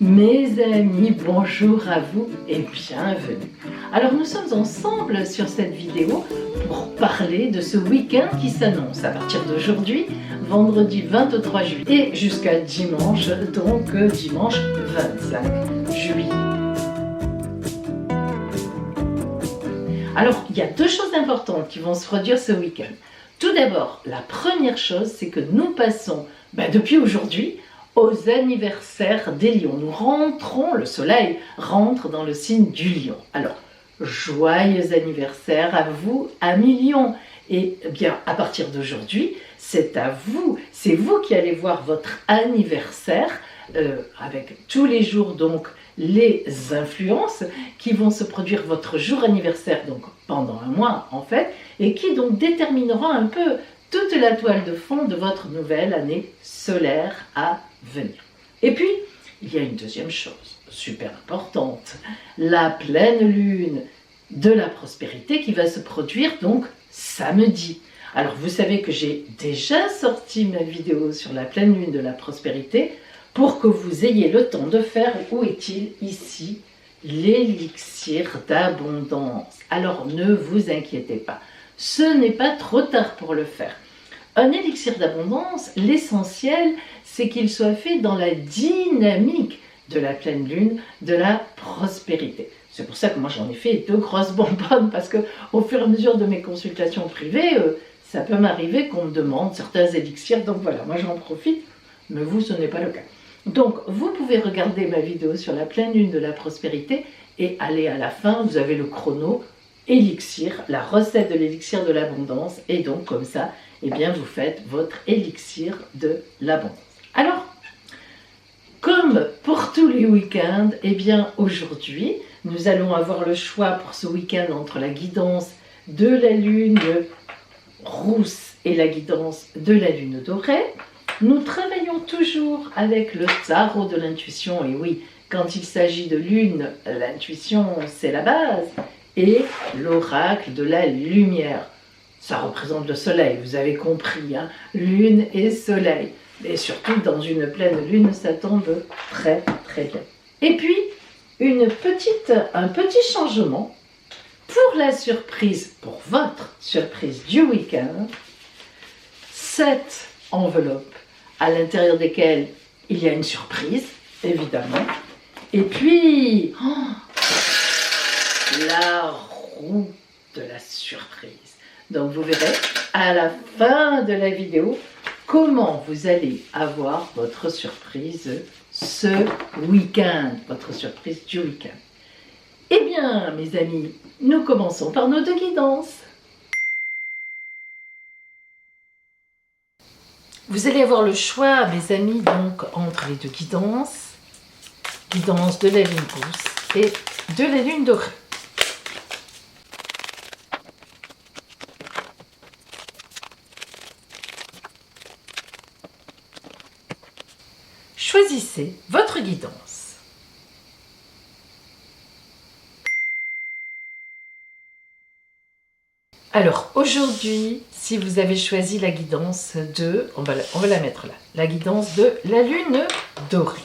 Mes amis, bonjour à vous et bienvenue. Alors nous sommes ensemble sur cette vidéo pour parler de ce week-end qui s'annonce à partir d'aujourd'hui, vendredi 23 juillet et jusqu'à dimanche, donc dimanche 25 juillet. Alors il y a deux choses importantes qui vont se produire ce week-end. Tout d'abord, la première chose, c'est que nous passons depuis aujourd'hui aux anniversaires des lions. Nous rentrons, le soleil rentre dans le signe du lion. Alors, joyeux anniversaire à vous, amis lions. Et bien, à partir d'aujourd'hui, c'est à vous, c'est vous qui allez voir votre anniversaire avec tous les jours donc les influences qui vont se produire votre jour anniversaire donc pendant un mois en fait et qui donc déterminera un peu toute la toile de fond de votre nouvelle année solaire à venir. Et puis, il y a une deuxième chose super importante, la pleine lune de la prospérité qui va se produire donc samedi. Alors vous savez que j'ai déjà sorti ma vidéo sur la pleine lune de la prospérité pour que vous ayez le temps de faire, où est-il ici, l'élixir d'abondance. Alors ne vous inquiétez pas, ce n'est pas trop tard pour le faire. Un élixir d'abondance, l'essentiel, c'est qu'il soit fait dans la dynamique de la pleine lune, de la prospérité. C'est pour ça que moi j'en ai fait deux grosses bonbonnes, parce qu'au fur et à mesure de mes consultations privées, ça peut m'arriver qu'on me demande certains élixirs, donc voilà, moi j'en profite, mais vous ce n'est pas le cas. Donc vous pouvez regarder ma vidéo sur la pleine lune de la prospérité et aller à la fin, vous avez le chrono, élixir, la recette de l'élixir de l'abondance, et donc comme ça, eh bien vous faites votre élixir de l'abondance. Alors, comme pour tous les week-ends, eh bien aujourd'hui, nous allons avoir le choix pour ce week-end entre la guidance de la lune rousse et la guidance de la lune dorée. Nous travaillons toujours avec le tarot de l'intuition, et oui, quand il s'agit de lune, l'intuition c'est la base, et l'oracle de la lumière. Ça représente le soleil, vous avez compris, hein, lune et soleil. Et surtout dans une pleine lune, ça tombe très très bien. Et puis, un petit changement pour la surprise, pour votre surprise du week-end. 7 enveloppes à l'intérieur desquelles il y a une surprise, évidemment. Et puis, la roue de la surprise. Donc vous verrez à la fin de la vidéo comment vous allez avoir votre surprise ce week-end, votre surprise du week-end. Eh bien, mes amis, nous commençons par nos deux guidances. Vous allez avoir le choix, mes amis, donc entre les deux guidances, guidance de la lune rousse et de la lune dorée. Choisissez votre guidance. Alors aujourd'hui, si vous avez choisi la guidance de, on va la mettre là, la guidance de la lune dorée.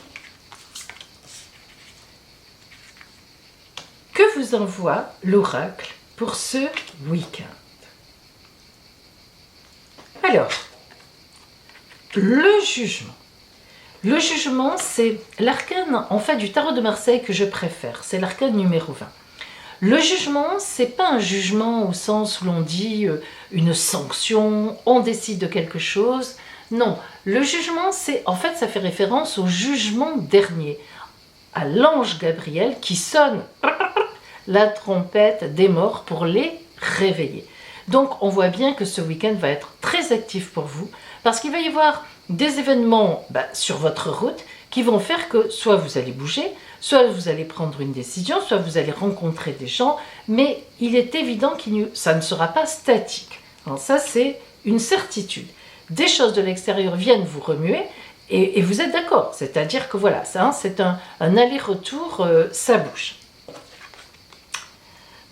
Que vous envoie l'oracle pour ce week-end? Alors, le jugement. Le jugement, c'est l'arcane en fait du tarot de Marseille que je préfère. C'est l'arcane numéro 20. Le jugement, c'est pas un jugement au sens où l'on dit une sanction, on décide de quelque chose. Non, le jugement, c'est en fait, ça fait référence au jugement dernier, à l'ange Gabriel qui sonne la trompette des morts pour les réveiller. Donc, on voit bien que ce week-end va être très actif pour vous parce qu'il va y avoir des événements sur votre route qui vont faire que soit vous allez bouger, soit vous allez prendre une décision, soit vous allez rencontrer des gens, mais il est évident que ça ne sera pas statique. Alors ça, c'est une certitude. Des choses de l'extérieur viennent vous remuer et vous êtes d'accord. C'est-à-dire que voilà, ça, c'est un aller-retour, ça bouge.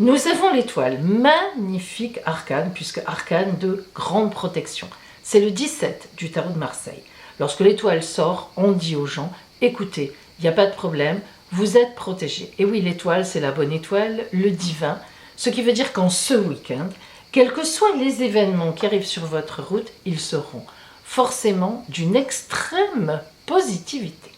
Nous avons l'étoile, magnifique arcane, puisque arcane de grande protection. C'est le 17 du tarot de Marseille. Lorsque l'étoile sort, on dit aux gens, écoutez, il n'y a pas de problème, vous êtes protégé. Et oui, l'étoile, c'est la bonne étoile, le divin, ce qui veut dire qu'en ce week-end, quels que soient les événements qui arrivent sur votre route, ils seront forcément d'une extrême positivité.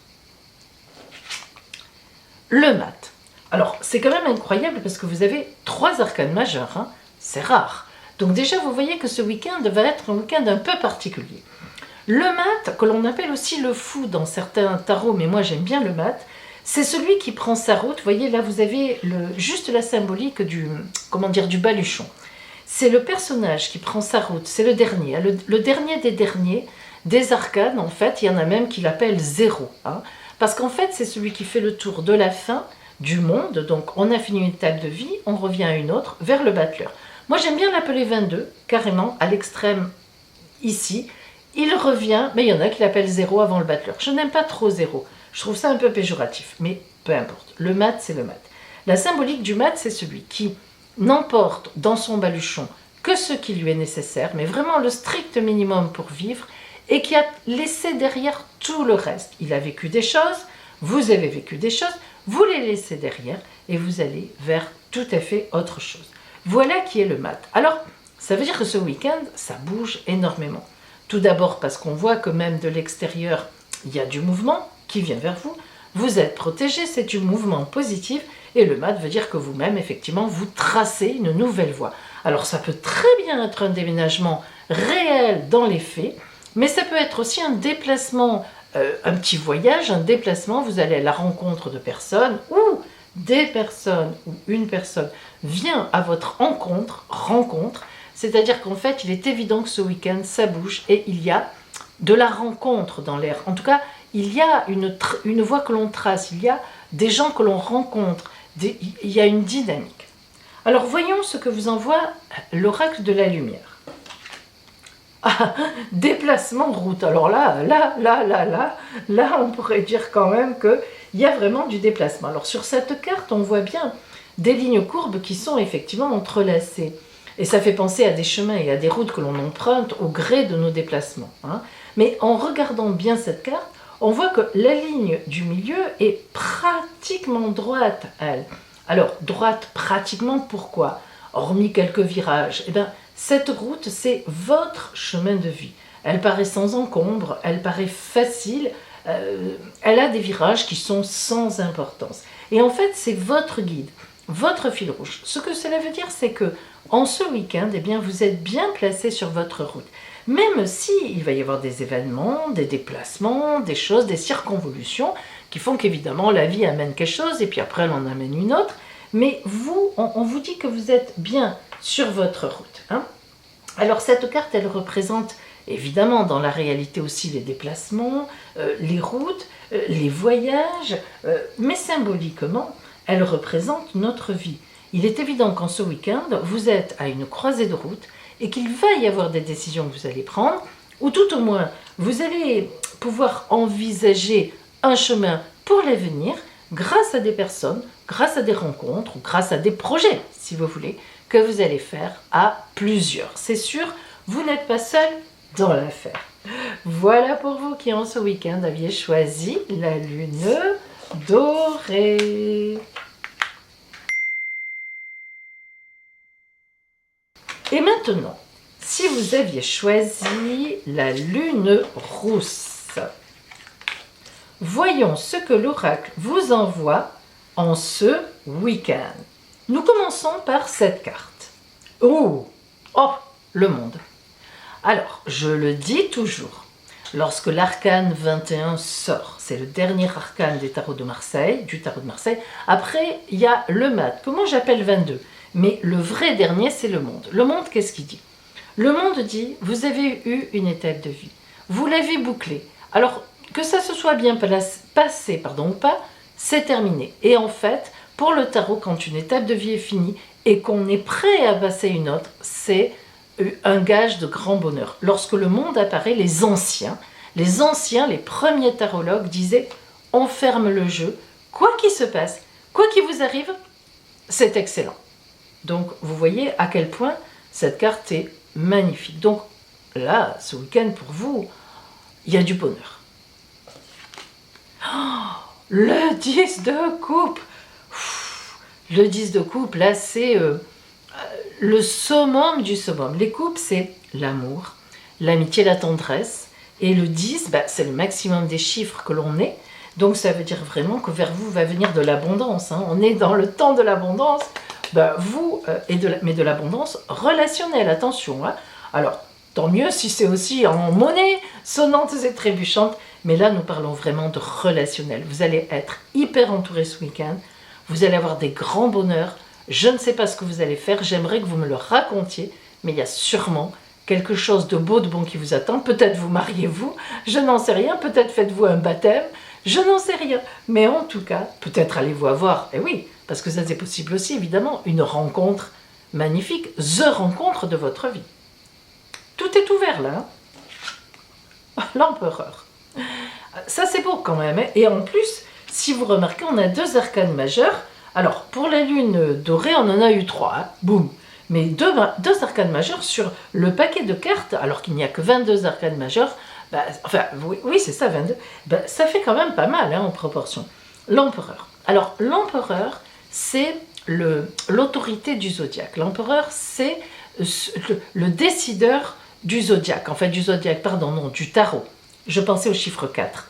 Le mat. Alors, c'est quand même incroyable parce que vous avez 3 arcanes majeurs, hein, c'est rare. Donc déjà, vous voyez que ce week-end va être un week-end un peu particulier. Le mat, que l'on appelle aussi le fou dans certains tarots, mais moi j'aime bien le mat, c'est celui qui prend sa route. Vous voyez, là vous avez juste la symbolique du baluchon. C'est le personnage qui prend sa route, c'est le dernier. Le dernier des derniers, des arcanes, en fait, il y en a même qui l'appellent 0. Hein, parce qu'en fait, c'est celui qui fait le tour de la fin du monde. Donc on a fini une étape de vie, on revient à une autre, vers le battleur. Moi j'aime bien l'appeler 22, carrément, à l'extrême ici. Il revient, mais il y en a qui l'appellent 0 avant le battleur. Je n'aime pas trop 0. Je trouve ça un peu péjoratif, mais peu importe. Le mat, c'est le mat. La symbolique du mat, c'est celui qui n'emporte dans son baluchon que ce qui lui est nécessaire, mais vraiment le strict minimum pour vivre, et qui a laissé derrière tout le reste. Il a vécu des choses, vous avez vécu des choses, vous les laissez derrière, et vous allez vers tout à fait autre chose. Voilà qui est le mat. Alors, ça veut dire que ce week-end, ça bouge énormément. Tout d'abord parce qu'on voit que même de l'extérieur, il y a du mouvement qui vient vers vous. Vous êtes protégé, c'est du mouvement positif. Et le mat veut dire que vous-même, effectivement, vous tracez une nouvelle voie. Alors ça peut très bien être un déménagement réel dans les faits, mais ça peut être aussi un déplacement, un petit voyage, un déplacement. Vous allez à la rencontre de personnes ou des personnes ou une personne vient à votre rencontre. C'est-à-dire qu'en fait, il est évident que ce week-end, ça bouge et il y a de la rencontre dans l'air. En tout cas, il y a une voie que l'on trace, il y a des gens que l'on rencontre, il y a une dynamique. Alors, voyons ce que vous envoie l'oracle de la lumière. Ah, déplacement route. Alors là, on pourrait dire quand même qu'il y a vraiment du déplacement. Alors, sur cette carte, on voit bien des lignes courbes qui sont effectivement entrelacées. Et ça fait penser à des chemins et à des routes que l'on emprunte au gré de nos déplacements. Hein. Mais en regardant bien cette carte, on voit que la ligne du milieu est pratiquement droite, elle. Alors, droite pratiquement, pourquoi? Hormis quelques virages. Eh bien, cette route, c'est votre chemin de vie. Elle paraît sans encombre, elle paraît facile, elle a des virages qui sont sans importance. Et en fait, c'est votre guide, votre fil rouge. Ce que cela veut dire, c'est que en ce week-end, eh bien, vous êtes bien placé sur votre route. Même si il va y avoir des événements, des déplacements, des choses, des circonvolutions qui font qu'évidemment la vie amène quelque chose et puis après elle en amène une autre. Mais vous, on vous dit que vous êtes bien sur votre route. Hein. Alors cette carte, elle représente évidemment dans la réalité aussi les déplacements, les routes, les voyages, mais symboliquement, elle représente notre vie. Il est évident qu'en ce week-end, vous êtes à une croisée de route et qu'il va y avoir des décisions que vous allez prendre, ou tout au moins, vous allez pouvoir envisager un chemin pour l'avenir grâce à des personnes, grâce à des rencontres, ou grâce à des projets, si vous voulez, que vous allez faire à plusieurs. C'est sûr, vous n'êtes pas seul dans l'affaire. Voilà pour vous qui en ce week-end aviez choisi la lune dorée. Et maintenant, si vous aviez choisi la lune rousse, voyons ce que l'oracle vous envoie en ce week-end. Nous commençons par cette carte. Oh, le monde. Alors, je le dis toujours, lorsque l'arcane 21 sort, c'est le dernier arcane des tarots de Marseille, du tarot de Marseille, après, il y a le mat, que moi j'appelle 22. Mais le vrai dernier, c'est le monde. Le monde, qu'est-ce qu'il dit? Le monde dit, vous avez eu une étape de vie. Vous l'avez bouclée. Alors, que ça se soit bien passé ou pas, c'est terminé. Et en fait, pour le tarot, quand une étape de vie est finie et qu'on est prêt à passer une autre, c'est un gage de grand bonheur. Lorsque le monde apparaît, les anciens, les premiers tarologues disaient, on ferme le jeu, quoi qu'il se passe, quoi qu'il vous arrive, c'est excellent. Donc, vous voyez à quel point cette carte est magnifique. Donc, là, ce week-end, pour vous, il y a du bonheur. Oh, le 10 de coupe. Le 10 de coupe, là, c'est le summum du summum. Les coupes, c'est l'amour, l'amitié, la tendresse. Et le 10, c'est le maximum des chiffres que l'on est. Donc, ça veut dire vraiment que vers vous va venir de l'abondance. Hein. On est dans le temps de l'abondance. Mais de l'abondance relationnelle, attention. Hein. Alors, tant mieux si c'est aussi en monnaie sonnante et trébuchante. Mais là, nous parlons vraiment de relationnel. Vous allez être hyper entouré ce week-end. Vous allez avoir des grands bonheurs. Je ne sais pas ce que vous allez faire. J'aimerais que vous me le racontiez. Mais il y a sûrement quelque chose de beau, de bon qui vous attend. Peut-être vous mariez-vous. Je n'en sais rien. Peut-être faites-vous un baptême. Je n'en sais rien. Mais en tout cas, peut-être allez-vous avoir, et oui, parce que ça c'est possible aussi, évidemment, une rencontre magnifique. The rencontre de votre vie. Tout est ouvert là. Hein. L'empereur. Ça c'est beau quand même. Hein. Et en plus, si vous remarquez, on a 2 arcanes majeures. Alors, pour la lune dorée, on en a eu 3. Hein. Boum. Mais deux arcanes majeures sur le paquet de cartes, alors qu'il n'y a que 22 arcanes majeures, oui c'est ça, 22, ça fait quand même pas mal hein, en proportion. L'empereur. Alors, l'empereur, c'est l'autorité du zodiaque. L'empereur, c'est le décideur du zodiaque, du tarot. Je pensais au chiffre 4.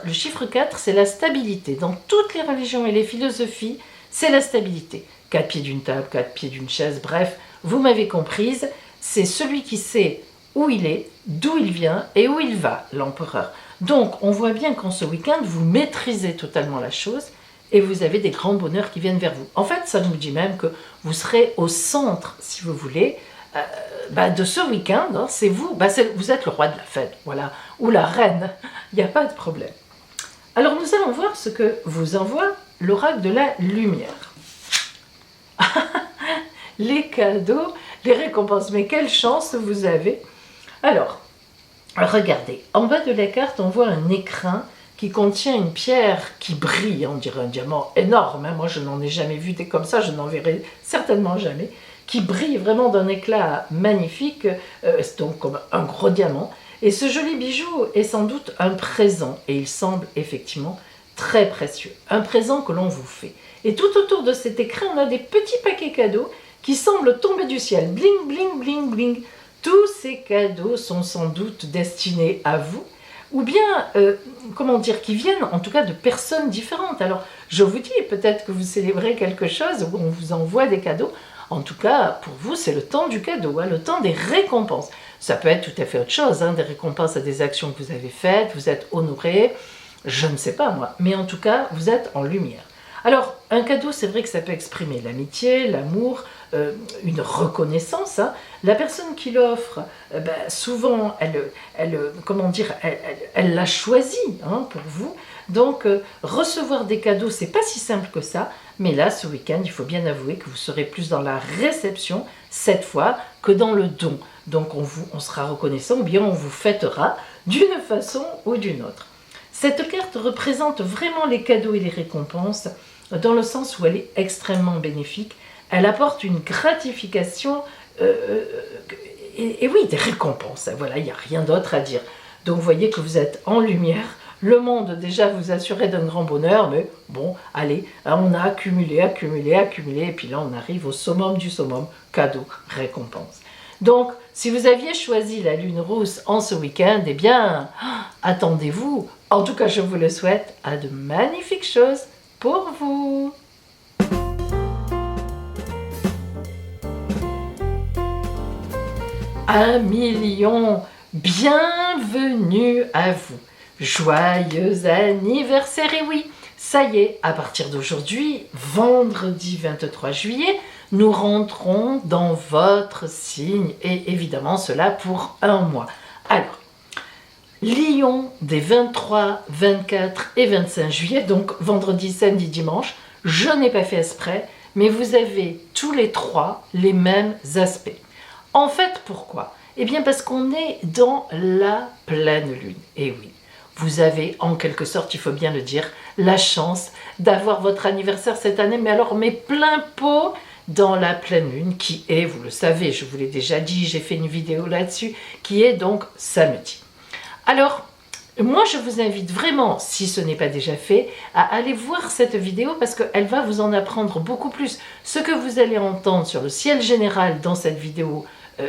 Le chiffre 4, c'est la stabilité. Dans toutes les religions et les philosophies, c'est la stabilité. 4 pieds d'une table, 4 pieds d'une chaise, bref, vous m'avez comprise, c'est celui qui sait où il est, d'où il vient et où il va, l'empereur. Donc, on voit bien qu'en ce week-end, vous maîtrisez totalement la chose et vous avez des grands bonheurs qui viennent vers vous. En fait, ça nous dit même que vous serez au centre, si vous voulez, de ce week-end. Hein, c'est vous, vous êtes le roi de la fête, voilà, ou la reine, il n'y a pas de problème. Alors, nous allons voir ce que vous envoie l'oracle de la lumière. Les cadeaux, les récompenses, mais quelle chance vous avez. Alors, regardez, en bas de la carte, on voit un écrin qui contient une pierre qui brille, on dirait un diamant énorme, hein. Moi je n'en ai jamais vu des comme ça, je n'en verrai certainement jamais, qui brille vraiment d'un éclat magnifique, donc comme un gros diamant, et ce joli bijou est sans doute un présent, et il semble effectivement très précieux, un présent que l'on vous fait. Et tout autour de cet écrin, on a des petits paquets cadeaux qui semblent tomber du ciel. Bling, bling, bling, bling. Tous ces cadeaux sont sans doute destinés à vous, ou bien, qui viennent en tout cas de personnes différentes. Alors, je vous dis, peut-être que vous célébrez quelque chose où on vous envoie des cadeaux. En tout cas, pour vous, c'est le temps du cadeau, hein, le temps des récompenses. Ça peut être tout à fait autre chose, hein, des récompenses à des actions que vous avez faites, vous êtes honoré, je ne sais pas moi, mais en tout cas, vous êtes en lumière. Alors, un cadeau, c'est vrai que ça peut exprimer l'amitié, l'amour, une reconnaissance. Hein. La personne qui l'offre, souvent, elle l'a choisi hein, pour vous. Donc, recevoir des cadeaux, c'est pas si simple que ça. Mais là, ce week-end, il faut bien avouer que vous serez plus dans la réception, cette fois, que dans le don. Donc, on sera reconnaissant, ou bien on vous fêtera d'une façon ou d'une autre. Cette carte représente vraiment les cadeaux et les récompenses, dans le sens où elle est extrêmement bénéfique. Elle apporte une gratification, et oui, des récompenses. Voilà, il n'y a rien d'autre à dire. Donc, vous voyez que vous êtes en lumière. Le monde, déjà, vous assurait d'un grand bonheur, mais bon, allez, on a accumulé, et puis là, on arrive au summum du summum, cadeau, récompense. Donc, si vous aviez choisi la lune rousse en ce week-end, eh bien, attendez-vous. En tout cas, je vous le souhaite, à de magnifiques choses pour vous. Un million, bienvenue à vous. Joyeux anniversaire, et oui, ça y est, à partir d'aujourd'hui, vendredi 23 juillet, nous rentrons dans votre signe, et évidemment cela pour un mois. Alors, Lion des 23, 24 et 25 juillet, donc vendredi, samedi, dimanche, je n'ai pas fait exprès, mais vous avez tous les 3 les mêmes aspects. En fait, pourquoi? Eh bien parce qu'on est dans la pleine lune, et oui. Vous avez, en quelque sorte, il faut bien le dire, la chance d'avoir votre anniversaire cette année, mais plein pot dans la pleine lune, qui est, vous le savez, je vous l'ai déjà dit, j'ai fait une vidéo là-dessus, qui est donc samedi. Alors, moi je vous invite vraiment, si ce n'est pas déjà fait, à aller voir cette vidéo parce qu'elle va vous en apprendre beaucoup plus. Ce que vous allez entendre sur le ciel général dans cette vidéo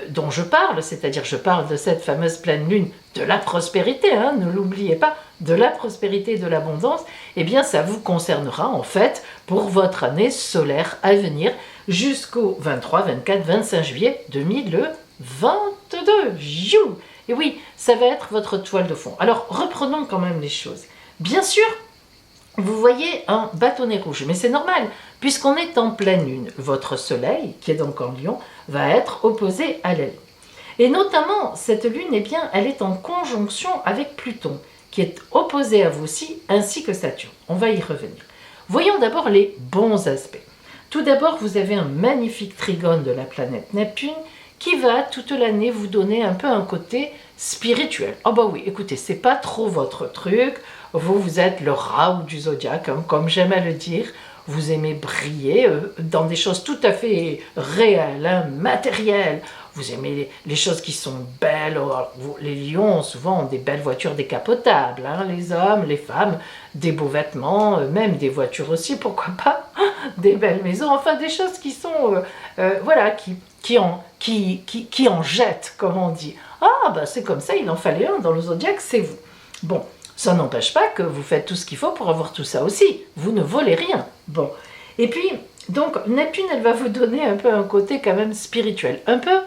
dont je parle, c'est-à-dire je parle de cette fameuse pleine lune de la prospérité, hein, ne l'oubliez pas, de la prospérité et de l'abondance, eh bien ça vous concernera en fait pour votre année solaire à venir jusqu'au 23, 24, 25 juillet 2022. Et oui, ça va être votre toile de fond. Alors reprenons quand même les choses. Bien sûr, vous voyez un bâtonnet rouge, mais c'est normal, puisqu'on est en pleine lune. Votre soleil, qui est donc en Lion, va être opposé à la lune. Et notamment, cette lune, eh bien, elle est en conjonction avec Pluton, qui est opposé à vous aussi, ainsi que Saturne. On va y revenir. Voyons d'abord les bons aspects. Tout d'abord, vous avez un magnifique trigone de la planète Neptune, qui va toute l'année vous donner un peu un côté spirituel. Oh bah oui, écoutez, c'est pas trop votre truc, vous êtes le Raoult du zodiaque, hein, comme j'aime à le dire, vous aimez briller dans des choses tout à fait réelles, hein, matérielles, vous aimez les choses qui sont belles. Alors, les lions souvent ont des belles voitures décapotables, hein, les hommes, les femmes, des beaux vêtements, même des voitures aussi, pourquoi pas, des belles maisons, enfin des choses qui sont, voilà, qui en jettent, comme on dit. Ah, bah c'est comme ça, il en fallait un dans le zodiaque, c'est vous. Bon, ça n'empêche pas que vous faites tout ce qu'il faut pour avoir tout ça aussi. Vous ne volez rien. Bon. Et puis, donc, Neptune, elle va vous donner un peu un côté quand même spirituel. Un peu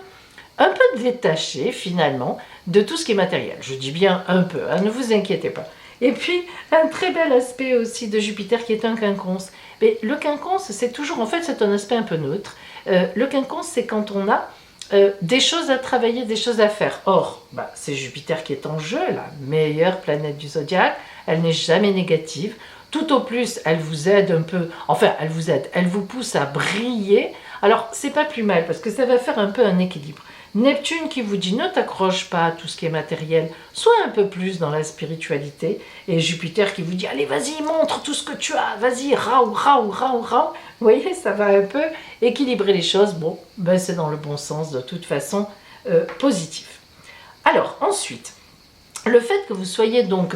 détaché, finalement, de tout ce qui est matériel. Je dis bien un peu, hein, ne vous inquiétez pas. Et puis, un très bel aspect aussi de Jupiter qui est un quinconce. Mais le quinconce, c'est toujours, en fait, c'est un aspect un peu neutre. Le quinconce, c'est quand on a des choses à travailler, des choses à faire. Or, bah, c'est Jupiter qui est en jeu, la meilleure planète du zodiaque. Elle n'est jamais négative. Tout au plus, elle vous aide un peu. Enfin, elle vous aide. Elle vous pousse à briller. Alors, c'est pas plus mal parce que ça va faire un peu un équilibre. Neptune qui vous dit ne t'accroche pas à tout ce qui est matériel, sois un peu plus dans la spiritualité. Et Jupiter qui vous dit allez, vas-y, montre tout ce que tu as, vas-y, raou, raou, raou, raou. Vous voyez, ça va un peu équilibrer les choses. Bon, ben c'est dans le bon sens, de toute façon, positif. Alors, ensuite, le fait que vous soyez donc,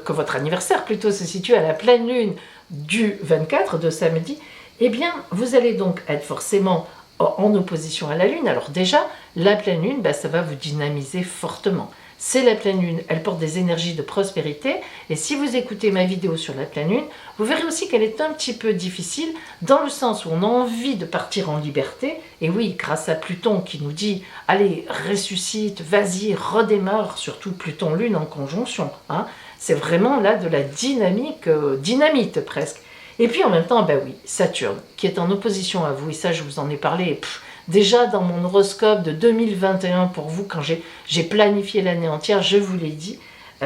que votre anniversaire plutôt se situe à la pleine lune du 24, de samedi, eh bien, vous allez donc être forcément en opposition à la lune. Alors déjà, la pleine lune, bah, ça va vous dynamiser fortement. C'est la pleine lune, elle porte des énergies de prospérité. Et si vous écoutez ma vidéo sur la pleine lune, vous verrez aussi qu'elle est un petit peu difficile dans le sens où on a envie de partir en liberté. Et oui, grâce à Pluton qui nous dit « Allez, ressuscite, vas-y, redémarre », surtout Pluton-Lune en conjonction. Hein. C'est vraiment là de la dynamique, dynamite presque. Et puis en même temps, ben oui, Saturne, qui est en opposition à vous, et ça je vous en ai parlé déjà dans mon horoscope de 2021 pour vous, quand j'ai planifié l'année entière, je vous l'ai dit,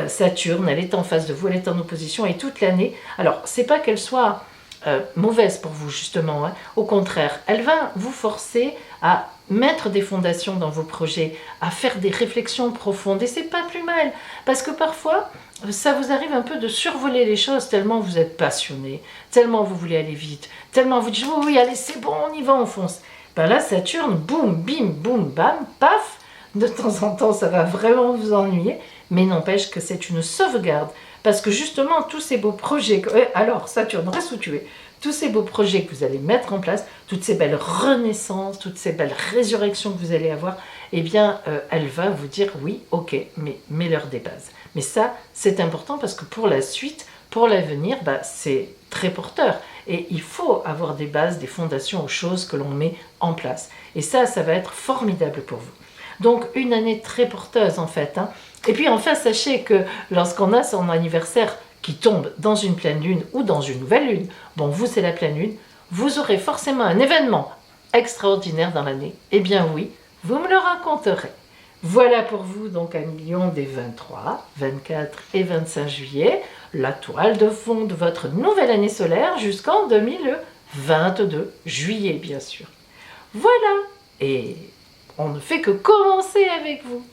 Saturne, elle est en face de vous, elle est en opposition, et toute l'année, alors c'est pas qu'elle soit mauvaise pour vous justement, hein, au contraire, elle va vous forcer à mettre des fondations dans vos projets, à faire des réflexions profondes, et c'est pas plus mal, parce que parfois, ça vous arrive un peu de survoler les choses tellement vous êtes passionné, tellement vous voulez aller vite, tellement vous dites oui, allez, c'est bon, on y va, on fonce. Ben là, Saturne, boum, bim, boum, bam, paf, de temps en temps, ça va vraiment vous ennuyer, mais n'empêche que c'est une sauvegarde, parce que justement, tous ces beaux projets, alors Saturne, reste où tu es, tous ces beaux projets que vous allez mettre en place, toutes ces belles renaissances, toutes ces belles résurrections que vous allez avoir, eh bien, elle va vous dire oui, ok, mais mets-leur des bases. Mais ça, c'est important parce que pour la suite, pour l'avenir, bah, c'est très porteur. Et il faut avoir des bases, des fondations aux choses que l'on met en place. Et ça va être formidable pour vous. Donc, une année très porteuse en fait. Hein. Et puis enfin, sachez que lorsqu'on a son anniversaire qui tombe dans une pleine lune ou dans une nouvelle lune, bon, vous c'est la pleine lune, vous aurez forcément un événement extraordinaire dans l'année. Eh bien oui, vous me le raconterez. Voilà pour vous donc un million des 23, 24 et 25 juillet, la toile de fond de votre nouvelle année solaire jusqu'en 2022, juillet bien sûr. Voilà, et on ne fait que commencer avec vous.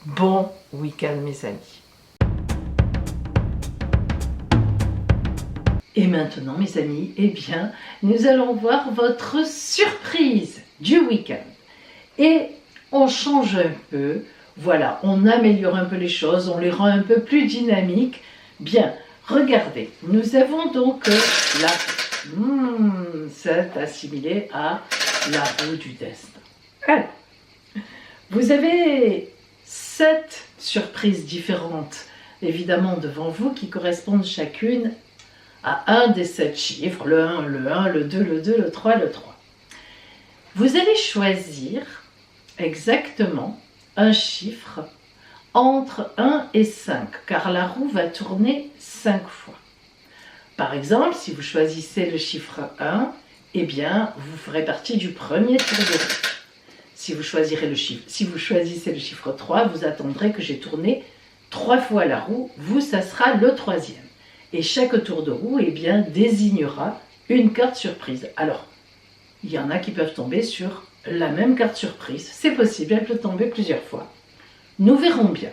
Bon week-end mes amis. Et maintenant mes amis, eh bien, nous allons voir votre surprise du week-end. Et on change un peu, Voilà, on améliore un peu les choses, on les rend un peu plus dynamiques. Bien, regardez, nous avons donc la roue. C'est assimilé à la roue du destin. Alors, vous avez 7 surprises différentes, évidemment, devant vous, qui correspondent chacune à un des 7 chiffres, le 1, le 2, le 2, le 3, le 3. Vous allez choisir exactement un chiffre entre 1 et 5, car la roue va tourner 5 fois. Par exemple, si vous choisissez le chiffre 1, eh bien, vous ferez partie du premier tour de roue. Si vous choisissez le chiffre 3, vous attendrez que j'ai tourné 3 fois la roue, vous, ça sera le 3e. Et chaque tour de roue, eh bien, désignera une carte surprise. Alors, il y en a qui peuvent tomber sur la même carte surprise. C'est possible, elle peut tomber plusieurs fois. Nous verrons bien.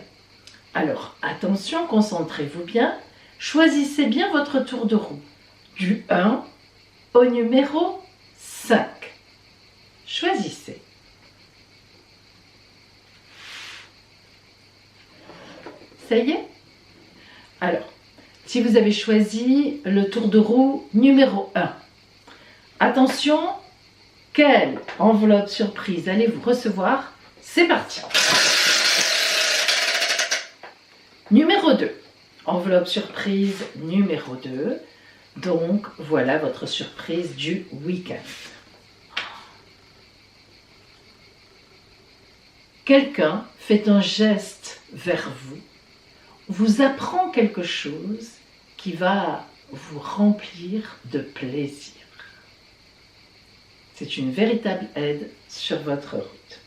Alors, attention, concentrez-vous bien. Choisissez bien votre tour de roue. Du 1 au numéro 5. Choisissez. Ça y est? Alors, si vous avez choisi le tour de roue numéro 1, attention, quelle enveloppe surprise allez-vous recevoir? C'est parti! Numéro 2, enveloppe surprise numéro 2. Donc, voilà votre surprise du week-end. Quelqu'un fait un geste vers vous, vous apprend quelque chose qui va vous remplir de plaisir. C'est une véritable aide sur votre route.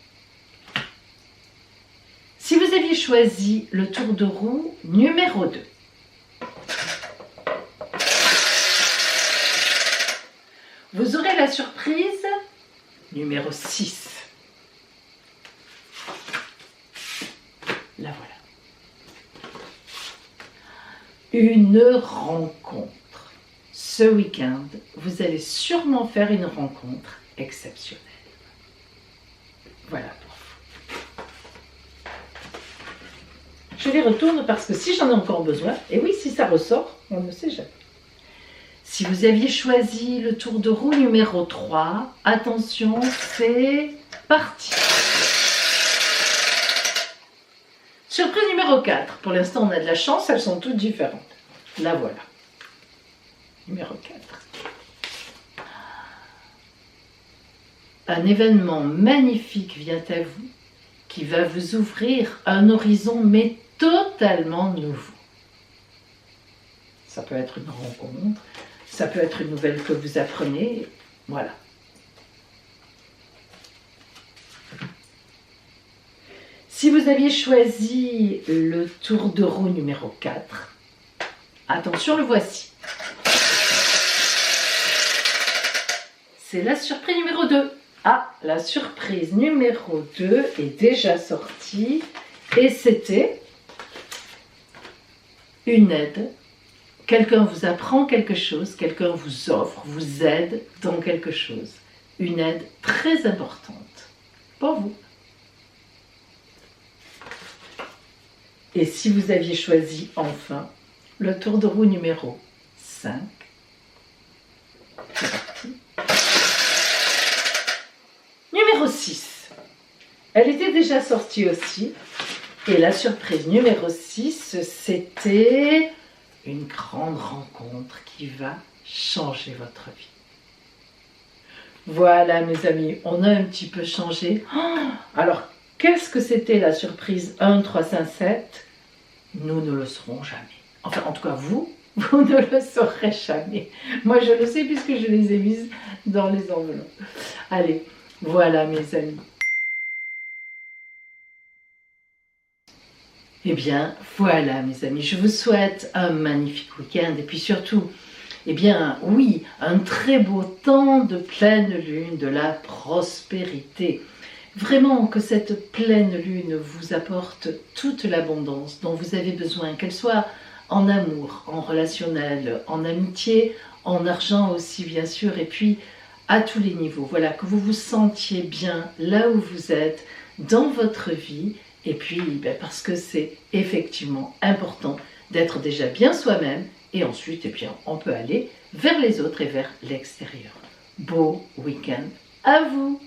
Si vous aviez choisi le tour de roue numéro 2, vous aurez la surprise numéro 6. La voilà. Une rencontre. Ce week-end, vous allez sûrement faire une rencontre exceptionnelle. Voilà pour vous. Je les retourne parce que si j'en ai encore besoin, et oui, si ça ressort, on ne sait jamais. Si vous aviez choisi le tour de roue numéro 3, attention, c'est parti. Surprise numéro 4. Pour l'instant, on a de la chance, elles sont toutes différentes. La voilà. Numéro 4. Un événement magnifique vient à vous qui va vous ouvrir un horizon mais totalement nouveau. Ça peut être une rencontre, ça peut être une nouvelle que vous apprenez, voilà. Si vous aviez choisi le tour de roue numéro 4, attention, le voici. C'est la surprise numéro 2. Ah, la surprise numéro 2 est déjà sortie et c'était une aide. Quelqu'un vous apprend quelque chose, quelqu'un vous offre, vous aide dans quelque chose. Une aide très importante pour vous. Et si vous aviez choisi enfin le tour de roue numéro 5, c'est parti. Numéro 6, elle était déjà sortie aussi. Et la surprise numéro 6, c'était une grande rencontre qui va changer votre vie. Voilà mes amis, on a un petit peu changé. Alors, qu'est-ce que c'était la surprise 1, 3, 5, 7 ? Nous ne le saurons jamais. Enfin, en tout cas, vous ne le saurez jamais. Moi, je le sais puisque je les ai mises dans les enveloppes. Allez, voilà mes amis. Eh bien, voilà mes amis, je vous souhaite un magnifique week-end et puis surtout, eh bien, oui, un très beau temps de pleine lune, de la prospérité. Vraiment que cette pleine lune vous apporte toute l'abondance dont vous avez besoin, qu'elle soit en amour, en relationnel, en amitié, en argent aussi bien sûr, et puis à tous les niveaux. Voilà, que vous vous sentiez bien là où vous êtes, dans votre vie, Et puis parce que c'est effectivement important d'être déjà bien soi-même, et ensuite on peut aller vers les autres et vers l'extérieur. Beau week-end à vous!